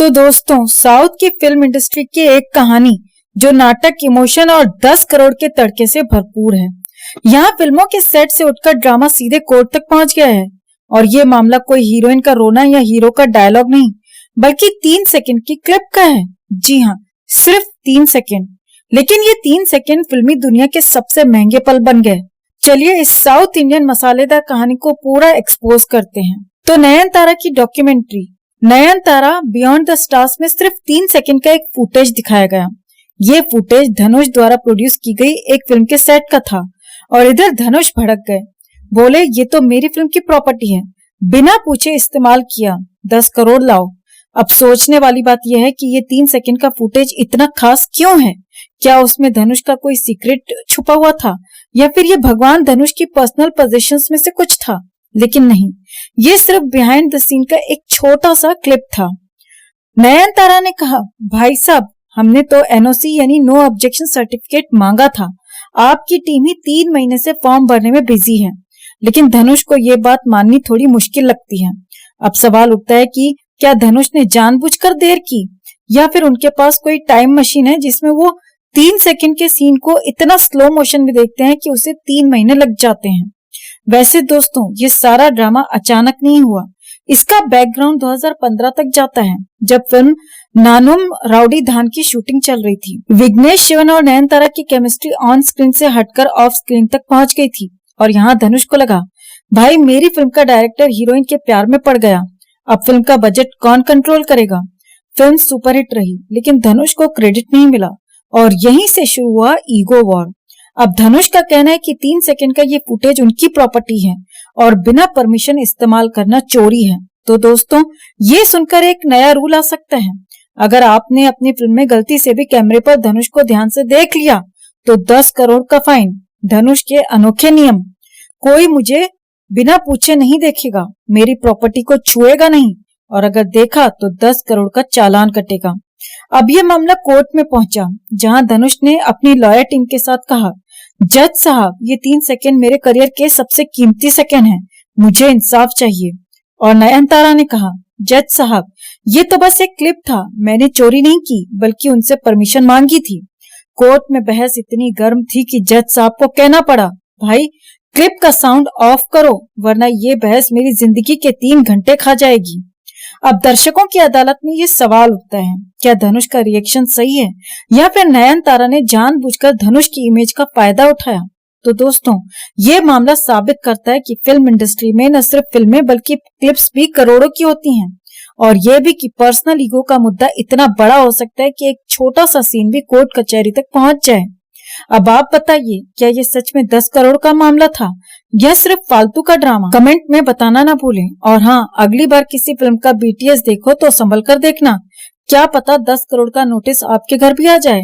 तो दोस्तों, साउथ की फिल्म इंडस्ट्री की एक कहानी जो नाटक, इमोशन और 10 करोड़ के तड़के से भरपूर है। यहाँ फिल्मों के सेट से उठकर ड्रामा सीधे कोर्ट तक पहुंच गया है। और ये मामला कोई हीरोइन का रोना या हीरो का डायलॉग नहीं, बल्कि 3 सेकंड की क्लिप का है। जी हाँ, सिर्फ 3 सेकंड। लेकिन ये 3 सेकंड फिल्मी दुनिया के सबसे महंगे पल बन गए। चलिए इस साउथ इंडियन मसालेदार कहानी को पूरा एक्सपोज करते हैं। तो नयनतारा की documentary Nayanthara beyond the stars में सिर्फ 3 सेकंड का एक फुटेज दिखाया गया। ये फुटेज धनुष द्वारा प्रोड्यूस की गई एक फिल्म के सेट का था और इधर धनुष भड़क गए, बोले ये तो मेरी फिल्म की प्रॉपर्टी है, बिना पूछे इस्तेमाल किया, 10 करोड़ लाओ। अब सोचने वाली बात यह है कि ये 3 सेकंड का फुटेज इतना खास क्यों है? क्या उसमें धनुष का कोई सीक्रेट छुपा हुआ था या फिर ये भगवान धनुष की पर्सनल पोजीशंस में से कुछ था? लेकिन नहीं, ये सिर्फ बिहाइंड द सीन का एक छोटा सा क्लिप था। नयनतारा ने कहा, भाई साहब, हमने तो एनओसी यानी नो ऑब्जेक्शन सर्टिफिकेट मांगा था। आपकी टीम ही 3 महीने से फॉर्म भरने में बिजी है। लेकिन धनुष को ये बात माननी थोड़ी मुश्किल लगती है। अब सवाल उठता है कि क्या धनुष ने जानबूझकर देर की या फिर उनके पास कोई टाइम मशीन है जिसमें वो 3 सेकंड के सीन को इतना स्लो मोशन में देखते हैं कि उसे 3 महीने लग जाते हैं। वैसे दोस्तों, ये सारा ड्रामा अचानक नहीं हुआ। इसका बैकग्राउंड 2015 तक जाता है, जब फिल्म नानुम राउडी धान की शूटिंग चल रही थी। विघ्नेश शिवन और नयनतारा की केमिस्ट्री ऑन स्क्रीन से हटकर ऑफ स्क्रीन तक पहुंच गई थी और यहाँ धनुष को लगा, भाई मेरी फिल्म का डायरेक्टर हीरोइन के प्यार में पड़ गया, अब फिल्म का बजट कौन कंट्रोल करेगा। फिल्म सुपरहिट रही, लेकिन धनुष को क्रेडिट नहीं मिला और यहीं से शुरू हुआ ईगो वॉर। अब धनुष का कहना है कि 3 सेकंड का ये फुटेज उनकी प्रॉपर्टी है और बिना परमिशन इस्तेमाल करना चोरी है। तो दोस्तों, ये सुनकर एक नया रूल आ सकता है। अगर आपने अपनी फिल्म में गलती से भी कैमरे पर धनुष को ध्यान से देख लिया तो 10 करोड़ का फाइन। धनुष के अनोखे नियम, कोई मुझे बिना पूछे नहीं देखेगा, मेरी प्रॉपर्टी को छुएगा नहीं और अगर देखा तो 10 करोड़ का चालान कटेगा। अब ये मामला कोर्ट में पहुंचा, जहां धनुष ने अपनी लॉयर टीम के साथ कहा, जज साहब, ये 3 सेकंड मेरे करियर के सबसे कीमती सेकंड हैं, मुझे इंसाफ चाहिए। और नयनतारा ने कहा, जज साहब, ये तो बस एक क्लिप था, मैंने चोरी नहीं की बल्कि उनसे परमिशन मांगी थी। कोर्ट में बहस इतनी गर्म थी कि जज साहब को कहना पड़ा, भाई क्लिप का साउंड ऑफ करो वरना ये बहस मेरी जिंदगी के 3 घंटे खा जाएगी। अब दर्शकों की अदालत में ये सवाल उठता है, क्या धनुष का रिएक्शन सही है या फिर नयनतारा ने जानबूझकर धनुष की इमेज का फायदा उठाया? तो दोस्तों, ये मामला साबित करता है कि फिल्म इंडस्ट्री में न सिर्फ फिल्में बल्कि क्लिप्स भी करोड़ों की होती हैं और ये भी कि पर्सनल ईगो का मुद्दा इतना बड़ा हो सकता है कि एक छोटा सा सीन भी कोर्ट कचहरी तक पहुंच जाए। अब आप बताइए, क्या ये सच में 10 करोड़ का मामला था या सिर्फ फालतू का ड्रामा? कमेंट में बताना ना भूलें। और हाँ, अगली बार किसी फिल्म का बीटीएस देखो तो संभल कर देखना, क्या पता 10 करोड़ का नोटिस आपके घर भी आ जाए।